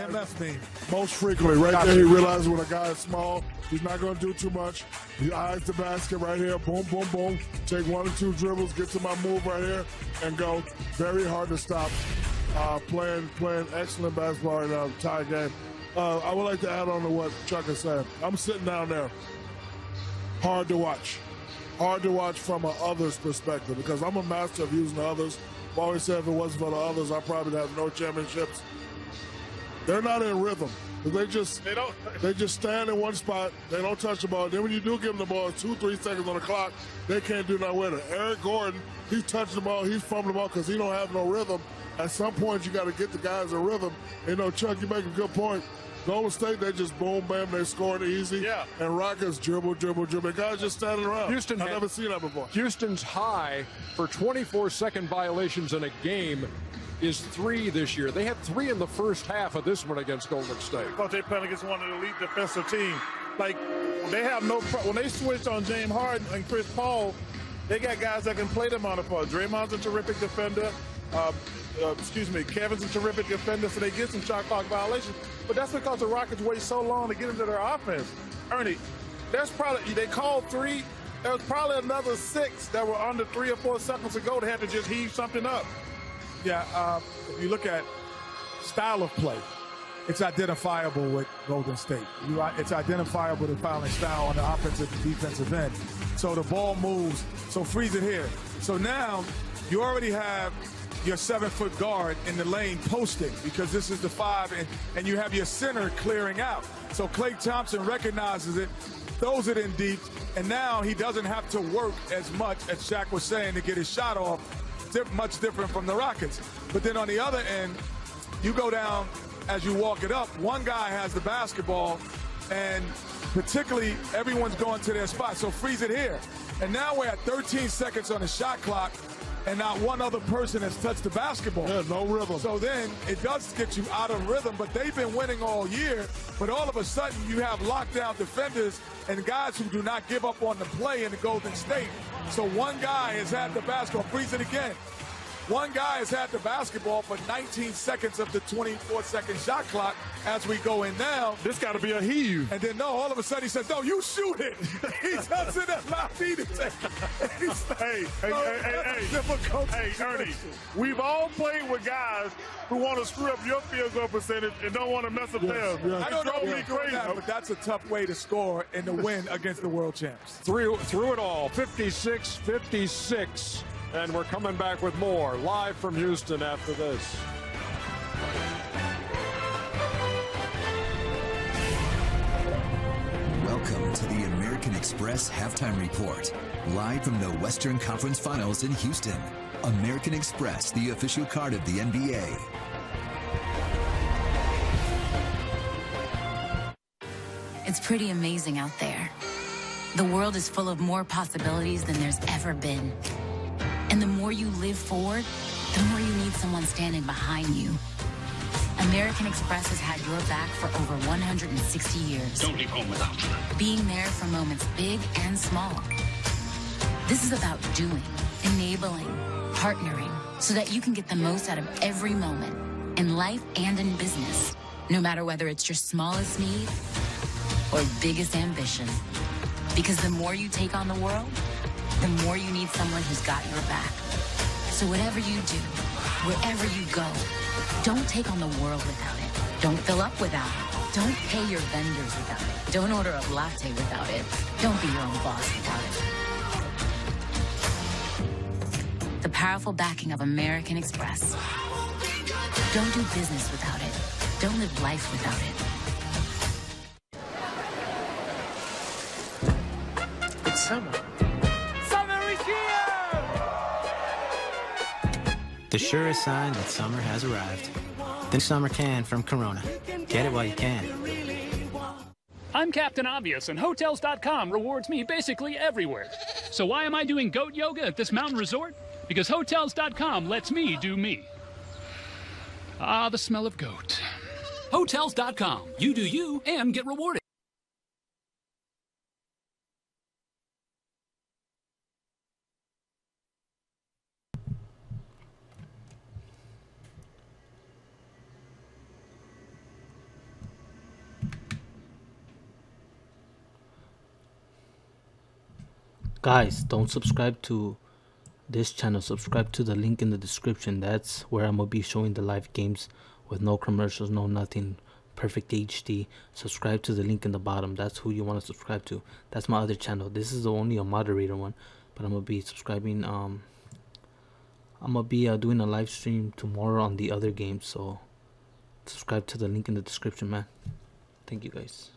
IMF mean? Most frequently. Right there, he realizes when a guy is small, he's not going to do too much. He eyes the basket right here. Boom, boom, boom. Take 1 or 2 dribbles, get to my move right here, and go. Very hard to stop. Playing excellent basketball in a tie game. I would like to add on to what Chuck is saying. I'm sitting down there. Hard to watch. Hard to watch from an other's perspective because I'm a master of using the others. I've always said if it wasn't for the others, I probably have no championships. They're not in rhythm. They just stand in one spot. They don't touch the ball. Then when you do give them the ball, 2-3 seconds on the clock, they can't do nothing with it. Eric Gordon, he's touching the ball, he's fumbling the ball because he don't have no rhythm. At some point, you got to get the guys a rhythm. You know, Chuck, you make a good point. Golden State, they just boom, bam, they scored easy. Yeah. And Rockets dribble. Guys just standing around. I've never seen that before. Houston's high for 24-second violations in a game is 3 this year. They had 3 in the first half of this one against Golden State. Because they're playing against one of the elite defensive teams. Like, they have when they switch on James Harden and Chris Paul, they got guys that can play them on the floor. Draymond's a terrific defender. Kevin's a terrific defender, so they get some shot clock violations. But that's because the Rockets wait so long to get into their offense. Ernie, they called 3. There was probably another 6 that were under 3 or 4 seconds ago. They had to just heave something up. Yeah, if you look at style of play, it's identifiable with Golden State. It's identifiable the fouling style on the offensive and defensive end. So the ball moves, so freeze it here. So now you already have your 7-foot guard in the lane posting because this is the 5, and you have your center clearing out. So Klay Thompson recognizes it, throws it in deep, and now he doesn't have to work as much, as Shaq was saying, to get his shot off. Much different from the Rockets. But then on the other end, you go down as you walk it up. One guy has the basketball, and particularly everyone's going to their spot. So freeze it here. And now we're at 13 seconds on the shot clock, and not one other person has touched the basketball. Yeah, no rhythm. So then it does get you out of rhythm, but they've been winning all year. But all of a sudden you have lockdown defenders and guys who do not give up on the play in the Golden State. So one guy has had the basketball. Freeze it again. One guy has had the basketball for 19 seconds of the 24-second shot clock as we go in now. This got to be a heave. And then, no, all of a sudden he says, no, you shoot it. He doesn't allow me to take it. Hey, Ernie, we've all played with guys who want to screw up your field goal percentage and don't want to mess up theirs. Yes. I don't know if crazy, but that's a tough way to score in the win against the world champs. Through it all, 56-56. And we're coming back with more live from Houston after this. Welcome to the American Express Halftime Report, live from the Western Conference Finals in Houston. American Express, the official card of the NBA. It's pretty amazing out there. The world is full of more possibilities than there's ever been. And the more you live forward, the more you need someone standing behind you. American Express has had your back for over 160 years. Don't leave home without them. Being there for moments big and small. This is about doing, enabling, partnering, so that you can get the most out of every moment, in life and in business, no matter whether it's your smallest need or biggest ambition. Because the more you take on the world, the more you need someone who's got your back. So whatever you do, wherever you go, don't take on the world without it. Don't fill up without it. Don't pay your vendors without it. Don't order a latte without it. Don't be your own boss without it. The powerful backing of American Express. Don't do business without it. Don't live life without it. It's summer. The surest sign that summer has arrived. The summer can from Corona. Get it while you can. I'm Captain Obvious, and Hotels.com rewards me basically everywhere. So why am I doing goat yoga at this mountain resort? Because Hotels.com lets me do me. Ah, the smell of goat. Hotels.com. You do you and get rewarded. Guys, don't subscribe to this channel. Subscribe to the link in the description. That's where I'm gonna be showing the live games with no commercials, no nothing, perfect HD. Subscribe to the link in the bottom. That's who you want to subscribe to. That's my other channel. This is only a moderator one, but I'm gonna be subscribing. I'm gonna be doing a live stream tomorrow on the other games, so subscribe to the link in the description, man. Thank you guys.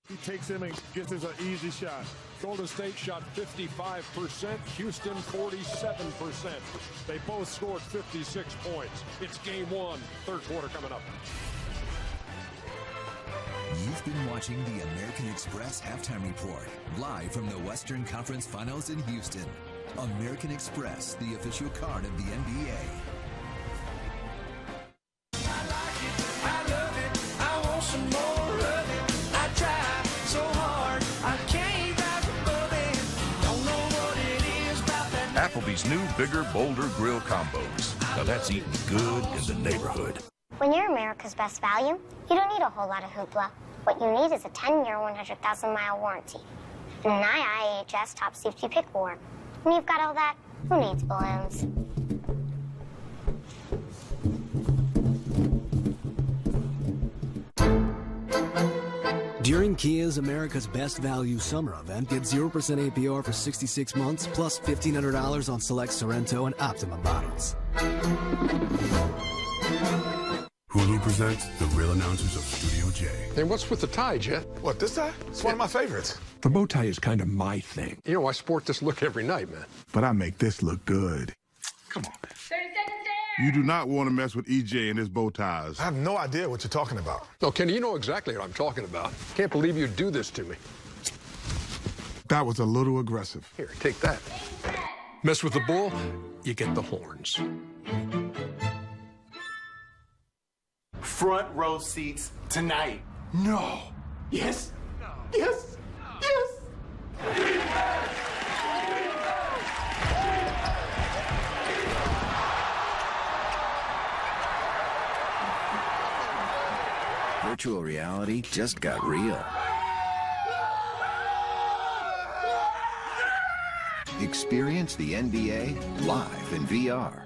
He takes him and gets us an easy shot. Golden State shot 55%, Houston 47%. They both scored 56 points. It's game one, third quarter coming up. You've been watching the American Express Halftime Report, live from the Western Conference Finals in Houston. American Express, the official card of the NBA. Applebee's new Bigger, Bolder Grill Combos. Now that's eating good in the neighborhood. When you're America's best value, you don't need a whole lot of hoopla. What you need is a 10-year, 100,000-mile warranty. And an IIHS top safety pick war. When you've got all that, who needs balloons? During Kia's America's Best Value Summer Event, get 0% APR for 66 months, plus $1,500 on select Sorrento and Optima models. Hulu presents The Real Announcers of Studio J. And what's with the tie, Jet? What, this tie? It's one of my favorites. The bow tie is kind of my thing. You know, I sport this look every night, man. But I make this look good. Come on, man. 30 seconds there! You do not want to mess with EJ and his bow ties. I have no idea what you're talking about. No, Kenny, you know exactly what I'm talking about. Can't believe you'd do this to me. That was a little aggressive. Here, take that. Mess with the bull, you get the horns. Front row seats tonight. No. Yes. No. Yes. No. Yes. Virtual reality just got real. Experience the NBA live in VR.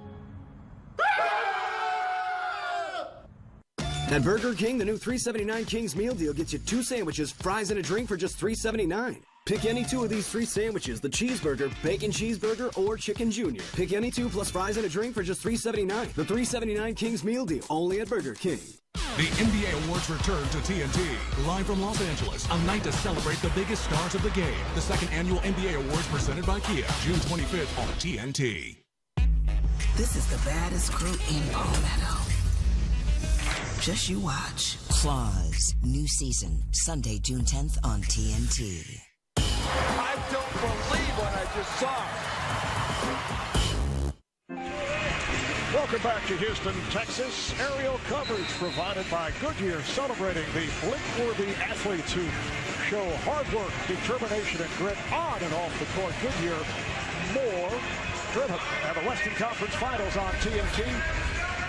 At Burger King, the new $3.79 King's Meal Deal gets you 2 sandwiches, fries, and a drink for just $3.79. Pick any 2 of these 3 sandwiches, the cheeseburger, bacon cheeseburger, or chicken junior. Pick any 2 plus fries and a drink for just $3.79. The $3.79 King's Meal Deal, only at Burger King. The NBA Awards return to TNT. Live from Los Angeles, a night to celebrate the biggest stars of the game. The second annual NBA Awards presented by Kia, June 25th on TNT. This is the baddest crew in Palmetto. Just you watch. Claws, new season, Sunday, June 10th on TNT. I don't believe what I just saw. Welcome back to Houston, Texas. Aerial coverage provided by Goodyear, celebrating the blink-worthy athletes who show hard work, determination, and grit on and off the court. Goodyear, more driven. And the Western Conference Finals on TNT,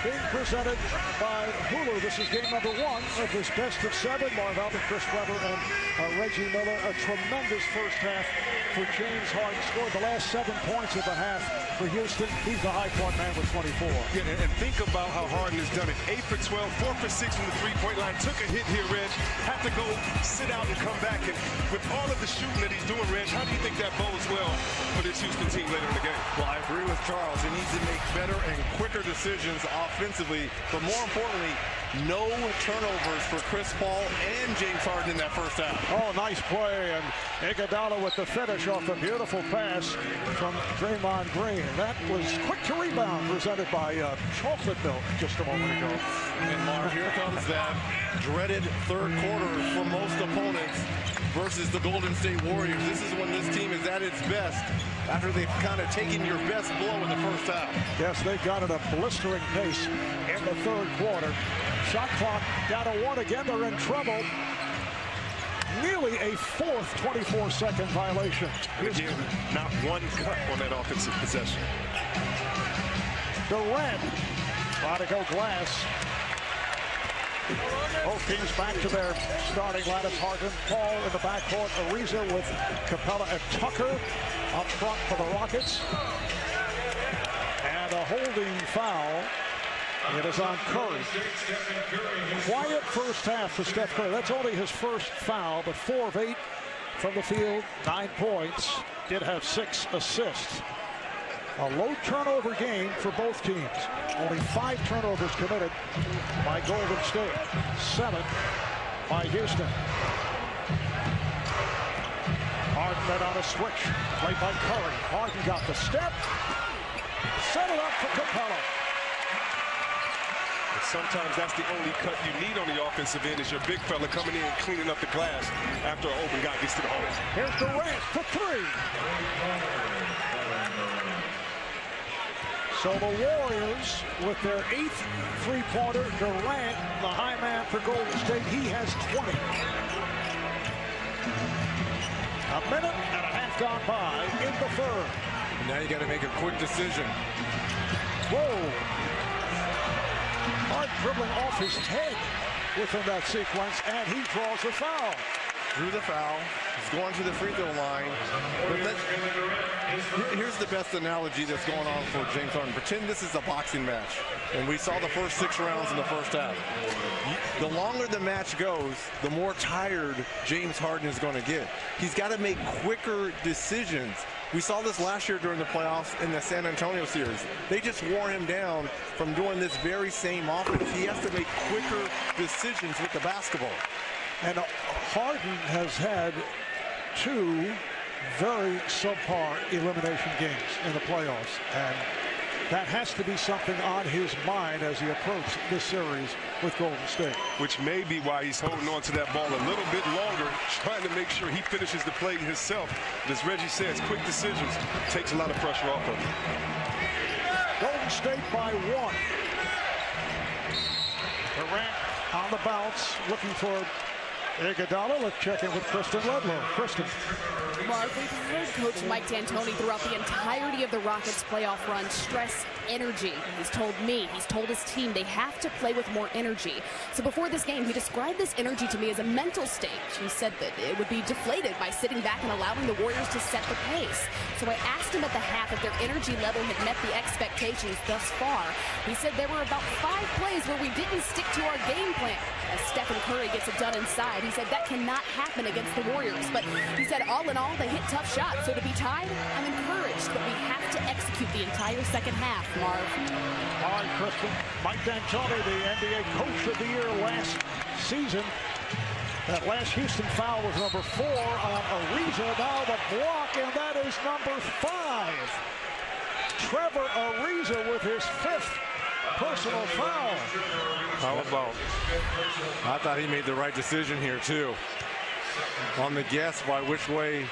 being presented by Hulu. This is game number 1 of this best of 7. Marv Albert, Chris Webber, and Reggie Miller. A tremendous first half for James Harden. Scored the last 7 points of the half for Houston. He's the high point man with 24. Yeah, and think about how Harden has done it. 8 for 12, 4 for 6 from the three-point line. Took a hit here, Reg. Had to go sit out and come back. And with all of the shooting that he's doing, Reg, how do you think that bodes well for this Houston team later in the game? Well, I agree with Charles. He needs to make better and quicker decisions offensively, but more importantly, no turnovers for Chris Paul and James Harden in that first half. Oh, nice play, and Iguodala with the finish off the beautiful pass from Draymond Green. That was quick to rebound, presented by Chocolate Milk just a moment ago. And Marv, here comes that dreaded third quarter for most opponents versus the Golden State Warriors. This is when this team is at its best after they've kind of taken your best blow in the first half. Yes, they got at a blistering pace in the third quarter. Shot clock down to 1 again. They're in trouble. Nearly a fourth 24-second violation. Again, not one cut on that offensive possession. Durant trying to go glass. Both teams back to their starting lineup. Harden, Paul in the backcourt. Ariza with Capella and Tucker up front for the Rockets. And a holding foul. It is on Curry. Quiet first half for Steph Curry. That's only his first foul, but 4 of 8 from the field, 9 points. Did have 6 assists. A low turnover game for both teams. Only 5 turnovers committed by Golden State. 7 by Houston. Harden then on a switch. Played by Curry. Harden got the step. Set it up for Capella. Sometimes that's the only cut you need on the offensive end, is your big fella coming in and cleaning up the glass after an open guy gets to the hole. Here's Durant for 3. So the Warriors, with their 8th three-pointer, Durant, the high man for Golden State, he has 20. A minute and a half gone by in the third. Now you got to make a quick decision. Whoa. Hard dribbling off his head within that sequence, and he draws the foul. Drew the foul. He's going to the free throw line. But here's the best analogy that's going on for James Harden. Pretend this is a boxing match, and we saw the first 6 rounds in the first half. The longer the match goes, the more tired James Harden is going to get. He's got to make quicker decisions. We saw this last year during the playoffs in the San Antonio series. They just wore him down from doing this very same offense. He has to make quicker decisions with the basketball. And Harden has had 2 very subpar elimination games in the playoffs. And that has to be something on his mind as he approaches this series with Golden State. Which may be why he's holding on to that ball a little bit longer, trying to make sure he finishes the play himself. But as Reggie says, quick decisions takes a lot of pressure off of him. Golden State by 1. Durant on the bounce, looking for Iguodala. Let's check in with Kristen Ledlow. Kristen. Mark, we've heard Coach Mike D'Antoni throughout the entirety of the Rockets' playoff run stress energy. He's told me, he's told his team they have to play with more energy. So before this game, he described this energy to me as a mental state. He said that it would be deflated by sitting back and allowing the Warriors to set the pace. So I asked him at the half if their energy level had met the expectations thus far. He said there were about 5 plays where we didn't stick to our game plan. As Stephen Curry gets it done inside, he said that cannot happen against the Warriors. But he said all in all, they hit tough shots. So to be tied, I'm encouraged, but we have to execute the entire second half, Marv. All right, Kristen. Mike D'Antoni, the NBA Coach of the Year last season. That last Houston foul was number 4 on Ariza. Now the block, and that is number 5. Trevor Ariza with his 5th personal foul. How about? I thought he made the right decision here, too. On the guess by which way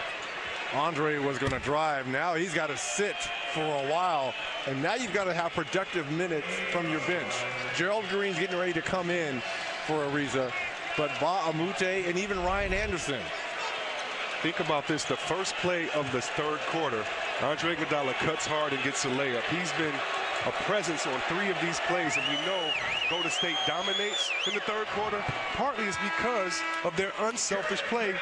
Andre was going to drive. Now he's got to sit for a while, and now you've got to have productive minutes from your bench. Gerald Green's getting ready to come in for Ariza, but Ba Amute and even Ryan Anderson. Think about this, the first play of this third quarter, Andre Iguodala cuts hard and gets a layup. He's been a presence on 3 of these plays, and we know Golden State dominates in the third quarter. Partly is because of their unselfish play